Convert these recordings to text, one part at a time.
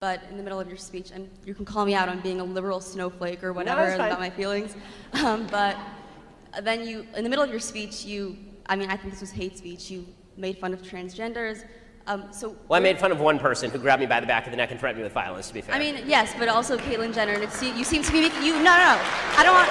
but in the middle of your speech, and you can call me out on being a liberal snowflake or whatever about my feelings, but then in the middle of your speech, I think this was hate speech, you made fun of transgenders. Well, I made fun of one person who grabbed me by the back of the neck and threatened me with violence, to be fair. I mean, yes, but also Caitlyn Jenner, and you seem to be making, I don't want,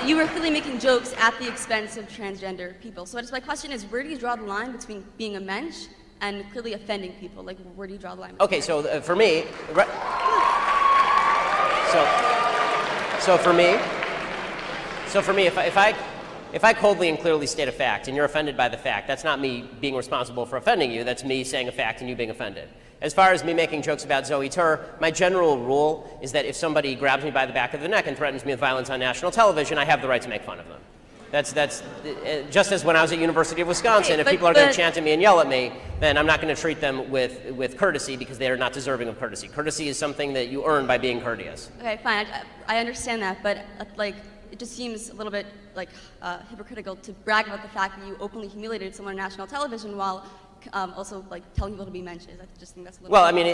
you were clearly making jokes at the expense of transgender people. So my question is, where do you draw the line between being a mensch and clearly offending people? Like, where do you draw the line? Okay, so for me, if I coldly and clearly state a fact and you're offended by the fact, that's not me being responsible for offending you. That's me saying a fact and you being offended. As far as me making jokes about Zoe Tur, my general rule is that if somebody grabs me by the back of the neck and threatens me with violence on national television, I have the right to make fun of them. That's just as when I was at University of Wisconsin, if people are going to chant at me and yell at me, then I'm not going to treat them with courtesy because they are not deserving of courtesy. Courtesy is something that you earn by being courteous. Okay, fine. I understand that, but it just seems a little bit hypocritical to brag about the fact that you openly humiliated someone on national television while also telling people to be mensches. I just think that's a little. Well, I mean,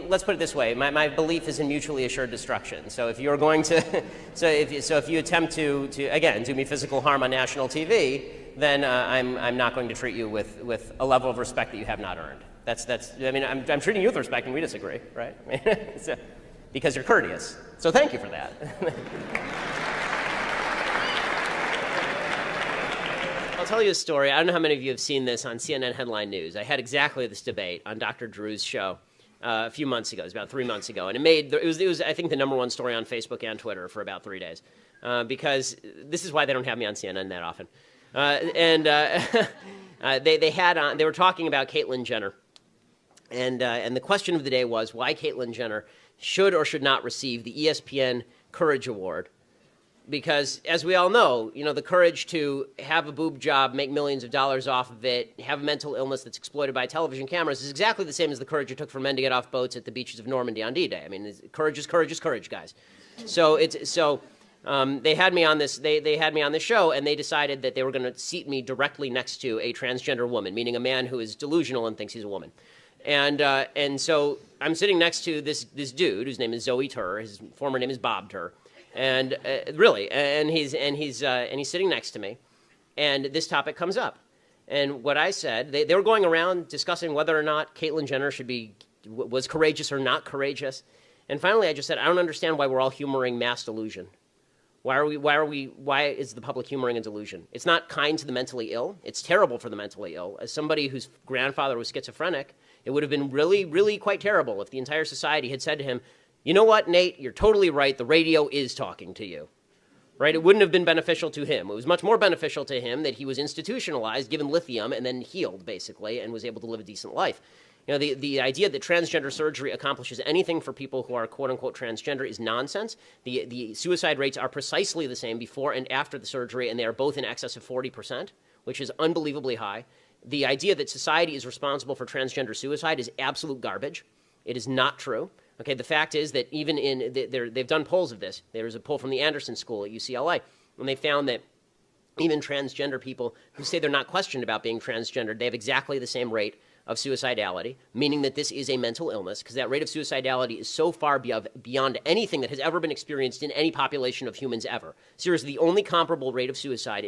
let's put it this way. My belief is in mutually assured destruction. So if you're going to, if you attempt to again do me physical harm on national TV, then I'm not going to treat you with a level of respect that you have not earned. I mean, I'm treating you with respect, and we disagree, right? Because you're courteous. So thank you for that. I'll tell you a story. I don't know how many of you have seen this on CNN Headline News. I had exactly this debate on Dr. Drew's show a few months ago. It was about 3 months ago. And it was I think, the number1 story on Facebook and Twitter for about 3 days. Because this is why they don't have me on CNN that often. They were talking about Caitlyn Jenner. And the question of the day was why Caitlyn Jenner should or should not receive the ESPN Courage Award. Because, as we all know, the courage to have a boob job, make millions of dollars off of it, have a mental illness that's exploited by television cameras is exactly the same as the courage it took for men to get off boats at the beaches of Normandy on D-Day. I mean, courage is courage is courage, guys. So they had me on this. They had me on this show, and they decided that they were going to seat me directly next to a transgender woman, meaning a man who is delusional and thinks he's a woman. And so I'm sitting next to this dude whose name is Zoe Tur. His former name is Bob Tur. And he's sitting next to me, and this topic comes up. And what I said, they were going around discussing whether or not Caitlyn Jenner was courageous or not courageous. And finally, I just said, I don't understand why we're all humoring mass delusion. Why is the public humoring a delusion? It's not kind to the mentally ill. It's terrible for the mentally ill. As somebody whose grandfather was schizophrenic, it would have been really, really quite terrible if the entire society had said to him, you know what, Nate, you're totally right. The radio is talking to you, right? It wouldn't have been beneficial to him. It was much more beneficial to him that he was institutionalized, given lithium, and then healed, basically, and was able to live a decent life. The idea that transgender surgery accomplishes anything for people who are quote-unquote transgender is nonsense. The suicide rates are precisely the same before and after the surgery, and they are both in excess of 40%, which is unbelievably high. The idea that society is responsible for transgender suicide is absolute garbage. It is not true. Okay, the fact is that even they've done polls of this. There was a poll from the Anderson School at UCLA, and they found that even transgender people who say they're not questioned about being transgender, they have exactly the same rate of suicidality, meaning that this is a mental illness, because that rate of suicidality is so far beyond anything that has ever been experienced in any population of humans ever. Seriously, the only comparable rate of suicide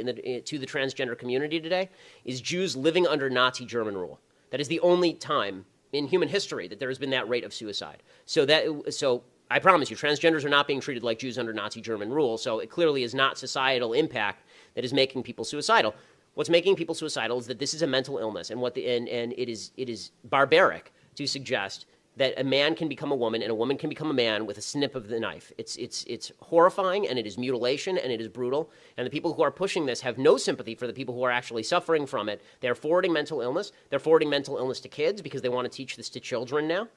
to the transgender community today is Jews living under Nazi German rule. That is the only time in human history that there has been that rate of suicide. So I promise you, transgenders are not being treated like Jews under Nazi German rule, so it clearly is not societal impact that is making people suicidal. What's making people suicidal is that this is a mental illness, and it is barbaric to suggest that a man can become a woman and a woman can become a man with a snip of the knife. It's horrifying, and it is mutilation, and it is brutal. And the people who are pushing this have no sympathy for the people who are actually suffering from it. They're forwarding mental illness. They're forwarding mental illness to kids because they want to teach this to children now.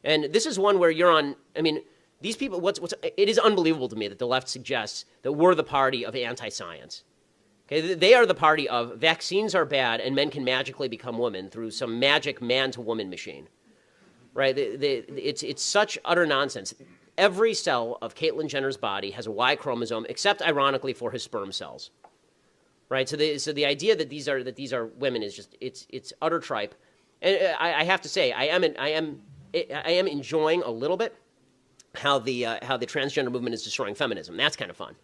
And this is one where you're on, I mean, these people, it is unbelievable to me that the left suggests that we're the party of anti-science. Okay, they are the party of vaccines are bad and men can magically become women through some magic man-to-woman machine. Right? It's such utter nonsense. Every cell of Caitlyn Jenner's body has a Y chromosome, except ironically for his sperm cells. Right? So the idea that these are women is just it's utter tripe. And I have to say, I am enjoying a little bit how the transgender movement is destroying feminism. That's kind of fun,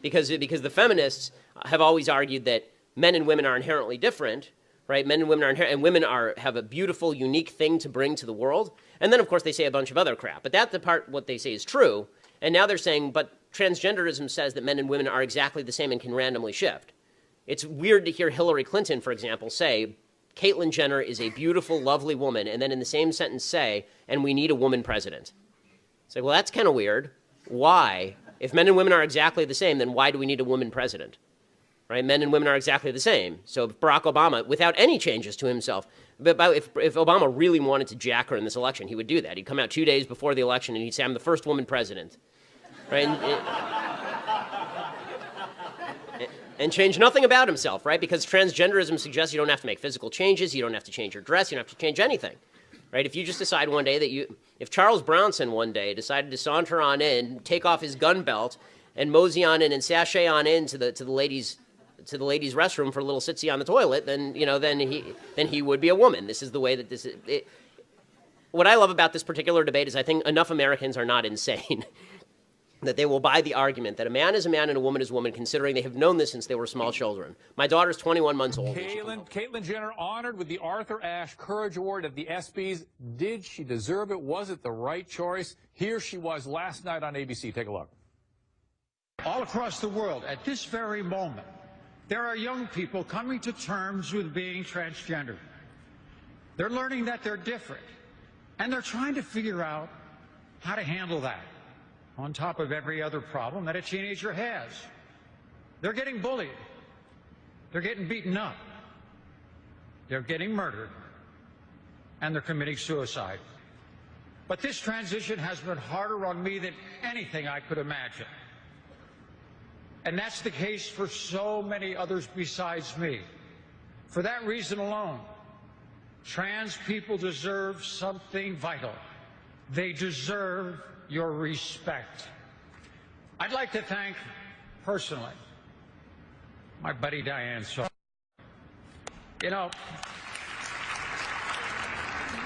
because the feminists have always argued that men and women are inherently different, right? Men and women have a beautiful, unique thing to bring to the world. And then, of course, they say a bunch of other crap. But that's the part what they say is true. And now they're saying, but transgenderism says that men and women are exactly the same and can randomly shift. It's weird to hear Hillary Clinton, for example, say, Caitlyn Jenner is a beautiful, lovely woman, and then in the same sentence say, and we need a woman president. It's like, well, that's kind of weird. Why? If men and women are exactly the same, then why do we need a woman president? Right? Men and women are exactly the same. So Barack Obama, without any changes to himself, but if Obama really wanted to jack her in this election, he would do that. He'd come out 2 days before the election and he'd say, I'm the first woman president. Right? And change nothing about himself, right? Because transgenderism suggests you don't have to make physical changes, you don't have to change your dress, you don't have to change anything, right? If you just decide one day that if Charles Bronson one day decided to saunter on in, take off his gun belt, and mosey on in and sashay on in to the ladies' restroom for a little sitsy on the toilet, then he would be a woman. This is the way that this is. What I love about this particular debate is I think enough Americans are not insane that they will buy the argument that a man is a man and a woman is a woman, considering they have known this since they were small children. My daughter's 21 months old. Caitlyn Jenner honored with the Arthur Ashe Courage Award at the ESPYs. Did she deserve it? Was it the right choice? Here she was last night on ABC. Take a look. All across the world, at this very moment, there are young people coming to terms with being transgender. They're learning that they're different, and they're trying to figure out how to handle that, on top of every other problem that a teenager has. They're getting bullied. They're getting beaten up. They're getting murdered. And they're committing suicide. But this transition has been harder on me than anything I could imagine. And that's the case for so many others besides me. For that reason alone, trans people deserve something vital. They deserve your respect. I'd like to thank, personally, my buddy Diane. You know,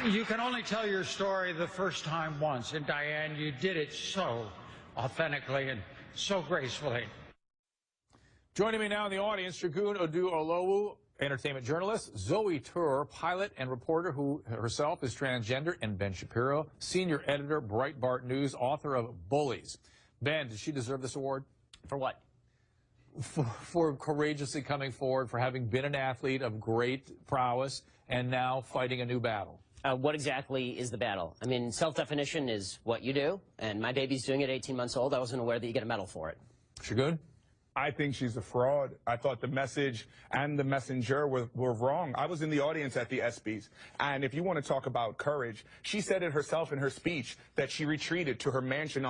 you can only tell your story the first time once, and Diane, you did it so authentically and so gracefully. Joining me now in the audience, Shagun Oduolowu, entertainment journalist, Zoe Tur, pilot and reporter who herself is transgender, and Ben Shapiro, senior editor, Breitbart News, author of Bullies. Ben, did she deserve this award? For what? For courageously coming forward, for having been an athlete of great prowess, and now fighting a new battle. What exactly is the battle? I mean, self-definition is what you do, and my baby's doing it 18 months old. I wasn't aware that you get a medal for it. Shagun? I think she's a fraud. I thought the message and the messenger were wrong. I was in the audience at the ESPYs, and if you want to talk about courage, she said it herself in her speech that she retreated to her mansion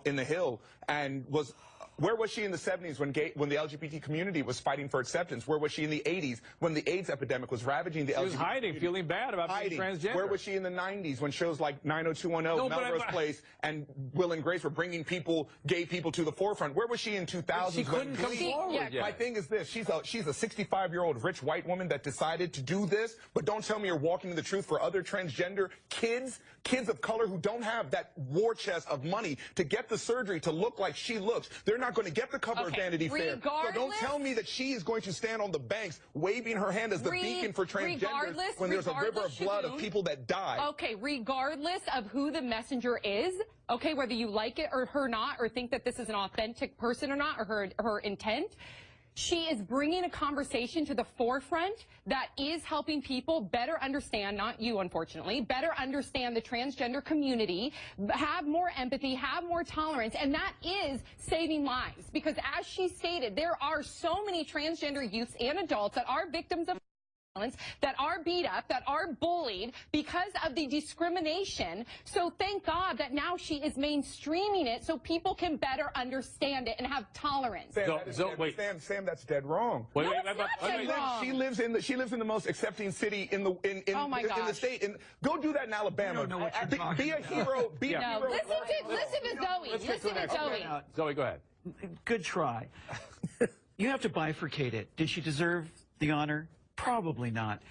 in the Hill and was... Where was she in the 70s when the LGBT community was fighting for acceptance? Where was she in the 80s when the AIDS epidemic was ravaging the LGBT community? She was hiding, feeling bad about being transgender. Where was she in the 90s when shows like 90210, Melrose Place, and Will and Grace were bringing gay people to the forefront? Where was she in 2000s? She couldn't come forward yet. My thing is this, she's a 65-year-old rich white woman that decided to do this, but don't tell me you're walking the truth for other transgender kids of color who don't have that war chest of money to get the surgery to look like she looks. They're not going to get the cover of Vanity Fair. So don't tell me that she is going to stand on the banks waving her hand as the beacon for transgenders when there's a river of blood of people that die. Okay, regardless of who the messenger is, okay, whether you like it or her not, or think that this is an authentic person or not, or her intent, she is bringing a conversation to the forefront that is helping people better understand, not you, unfortunately, better understand the transgender community, have more empathy, have more tolerance, and that is saving lives. Because as she stated, there are so many transgender youths and adults that are victims of violence, that are beat up, that are bullied because of the discrimination. So thank God that now she is mainstreaming it so people can better understand it and have tolerance. Sam, that's dead wrong. No, it's not dead wrong. She lives in the most accepting city in the state. And go do that in Alabama. Be a hero. Be a hero. Listen to Zoe. Listen to Zoe. Zoe, go ahead. Good try. You have to bifurcate it. Did she deserve the honor? Probably not.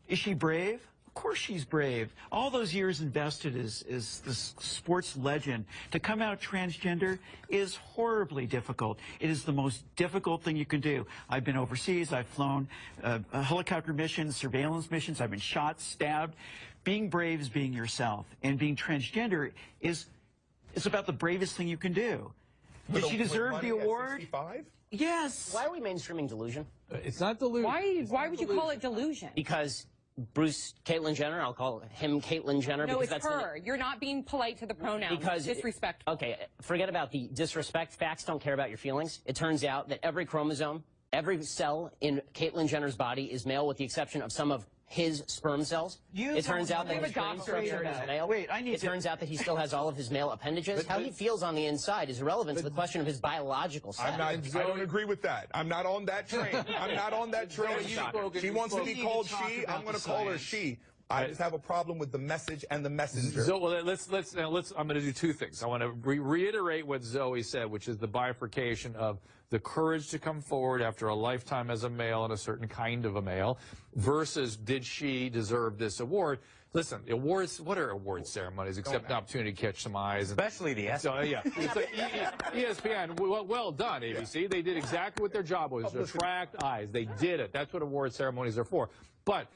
Is she brave? Of course she's brave. All those years invested as this sports legend. To come out transgender is horribly difficult. It is the most difficult thing you can do. I've been overseas. I've flown helicopter missions, surveillance missions. I've been shot, stabbed. Being brave is being yourself. And being transgender is about the bravest thing you can do. Did she deserve the award? Yes. Why are we mainstreaming delusion? It's not delusion. Why would you call it delusion? Because Bruce Caitlyn Jenner, I'll call him Caitlyn Jenner. No, because it's that's her. You're not being polite to the pronouns. Because disrespectful. Okay, forget about the disrespect. Facts don't care about your feelings. It turns out that every chromosome, every cell in Caitlyn Jenner's body is male, with the exception of some of his sperm cells. It turns out that his brain structure is male. It turns out that he still has all of his male appendages. How he feels on the inside is irrelevant to the question of his biological sex. I don't agree with that. I'm not on that train. I'm not on that train. She wants to be called she. I'm going to call her she. I just have a problem with the message and the messenger. So well, I'm going to do two things. I want to reiterate what Zoe said, which is the bifurcation of the courage to come forward after a lifetime as a male and a certain kind of a male, versus did she deserve this award? Listen, awards, what are award ceremonies except an opportunity to catch some eyes? Especially the ESPN. So, yeah. It's like ESPN, well done, ABC. Yeah. They did exactly what their job was, to attract eyes. They did it. That's what award ceremonies are for. But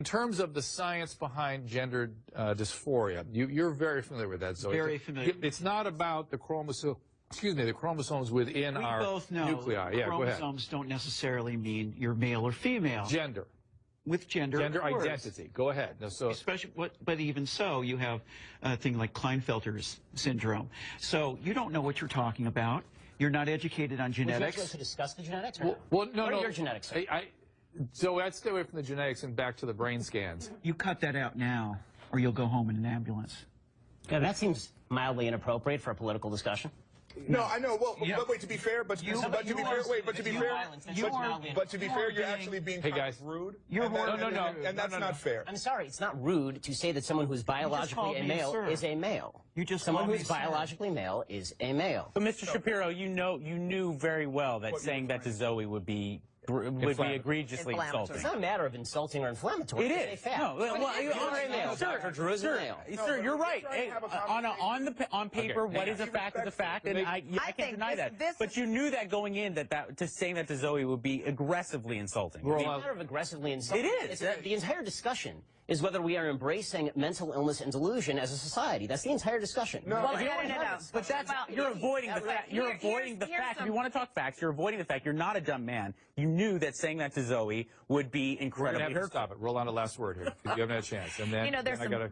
in terms of the science behind gender dysphoria, you're very familiar with that, Zoe. Very familiar. It's not about the chromosome. Excuse me, the chromosomes within our nuclei. Yeah, go ahead. Chromosomes don't necessarily mean you're male or female. Gender. With gender identity. Go ahead. No, so especially, but even so, you have a thing like Klinefelter's syndrome. So you don't know what you're talking about. You're not educated on genetics. Would you like to discuss the genetics? No. What are your genetics? So I'd stay away from the genetics and back to the brain scans. You cut that out now, or you'll go home in an ambulance. Yeah, that seems mildly inappropriate for a political discussion. No, I know. Well, but wait. To be fair, but to be fair, you're actually being rude. And that's not fair. I'm sorry, it's not rude to say that someone who is biologically a male is a male. Someone who is biologically male is a male. But Mr. Shapiro, you knew very well that saying that to Zoe would be egregiously insulting. It's not a matter of insulting or inflammatory. It is. It's a fact. No, well, you're a male. Dr. Drew is a male. Sir, you're right. On paper, what is a fact is a fact, and I can't deny that. But you knew that going in, that saying that to Zoe would be aggressively insulting. It's not a matter of aggressively insulting. It is. The entire discussion is whether we are embracing mental illness and delusion as a society. That's the entire discussion. No. But you're avoiding the fact. You're avoiding the fact. If you want to talk facts, you're avoiding the fact. You're not a dumb man. You knew that saying that to Zoe would be incredibly hurtful. Stop it. Roll on the last word here, because you haven't had a chance. And then,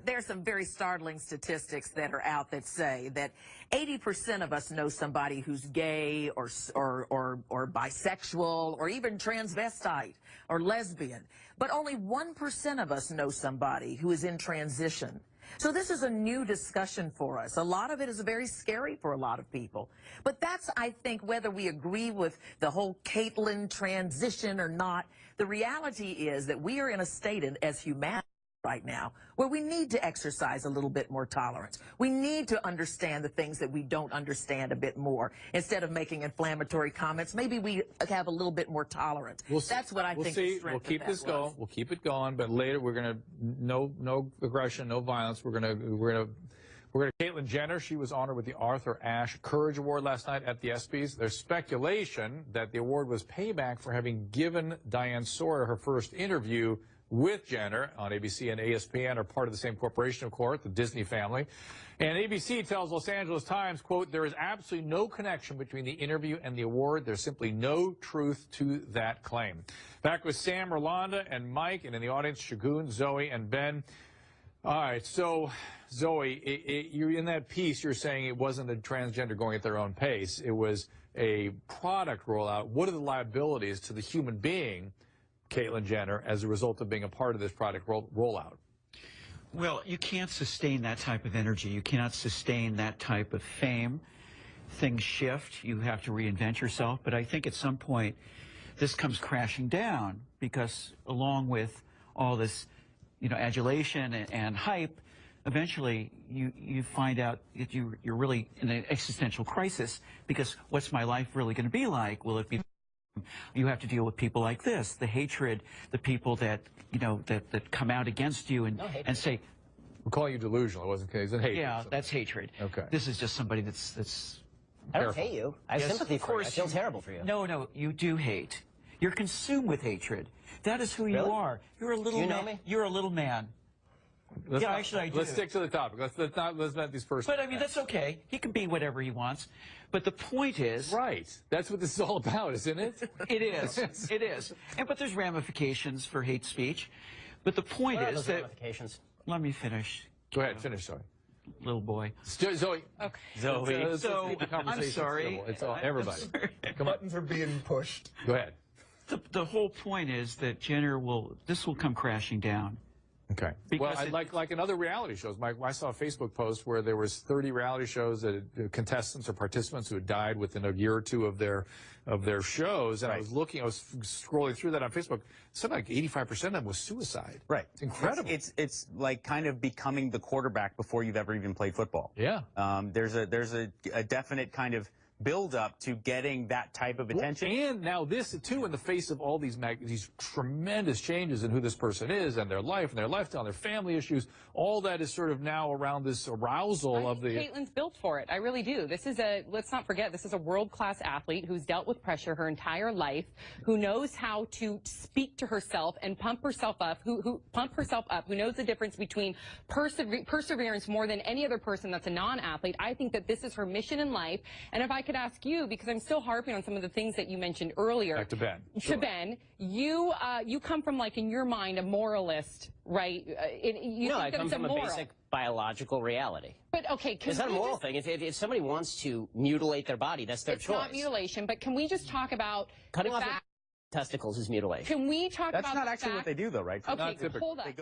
there's some very startling statistics that are out that say that 80% of us know somebody who's gay or bisexual or even transvestite or lesbian, but only 1% of us know somebody who is in transition. So this is a new discussion for us. A lot of it is very scary for a lot of people. But that's, I think, whether we agree with the whole Caitlyn transition or not, the reality is that we are in a state as humanity right now where we need to exercise a little bit more tolerance. We need to understand the things that we don't understand a bit more. Instead of making inflammatory comments, maybe we have a little bit more tolerance. That's what I think the strength We'll keep this going. We'll keep it going, but later we're going to no aggression, no violence. We're going to Caitlyn Jenner. She was honored with the Arthur Ashe Courage Award last night at the ESPYs. There's speculation that the award was payback for having given Diane Sawyer her first interview with Jenner on ABC and ESPN, are part of the same corporation, of course, the Disney family. And ABC tells Los Angeles Times, quote, there is absolutely no connection between the interview and the award. There's simply no truth to that claim. Back with Sam, Rolanda, and Mike, and in the audience, Shagun, Zoe, and Ben. All right, so, Zoe, you're in that piece, you're saying it wasn't a transgender going at their own pace. It was a product rollout. What are the liabilities to the human being, Caitlyn Jenner, as a result of being a part of this product rollout? Well, you can't sustain that type of energy. You cannot sustain that type of fame. Things shift. You have to reinvent yourself. But I think at some point this comes crashing down, because along with all this, adulation and hype, eventually you find out that you're really in an existential crisis, because what's my life really going to be like? Will it be You have to deal with people like this, the hatred, the people that, you know, that come out against you and say, We're calling you delusional. It wasn't because hate. yeah, that's hatred. Okay. This is just somebody that's I don't hate you. I have sympathy for you. I feel terrible for you. No, you do hate. You're consumed with hatred. That is who you Really? are. You're a little Do you know man. me? You're a little man. Actually, I do. Let's stick to the topic. Let's not these first. But I mean, that's okay. He can be whatever he wants. But the point is, right. That's what this is all about, isn't it? It is. It is. But there's ramifications for hate speech. But the point What are is those that. ramifications? Let me finish. Go ahead, finish, sorry. Little boy. Zoe. Okay. Zoe. So, I'm sorry. It's all, everybody. Come on. Buttons are being pushed. Go ahead. The whole point is that Jenner will come crashing down. Okay. Because well, like in other reality shows, Mike, I saw a Facebook post where there was 30 reality shows that contestants or participants who had died within a year or two of their shows, and I was scrolling through that on Facebook. Something like 85% of them was suicide. Right. It's incredible. It's like kind of becoming the quarterback before you've ever even played football. Yeah. There's a definite kind of build up to getting that type of attention. Well, and now this too, in the face of all these tremendous changes in who this person is and their life and their lifestyle and their family issues, all that is sort of now around this arousal of the. Caitlin's built for it. I really do. This is let's not forget, this is a world-class athlete who's dealt with pressure her entire life, who knows how to speak to herself and pump herself up, who knows the difference between perseverance more than any other person that's a non-athlete. I think that this is her mission in life. And if I could ask you, because I'm still harping on some of the things that you mentioned earlier. Back to Ben. To Ben, you come from, like, in your mind, a moralist, right? No, I come from a basic biological reality. But okay, it's not a moral thing. If somebody wants to mutilate their body, that's their choice. It's not mutilation, but can we just talk about cutting off your testicles is mutilation? Can we talk about that's not actually what they do, though, right? Okay, hold up.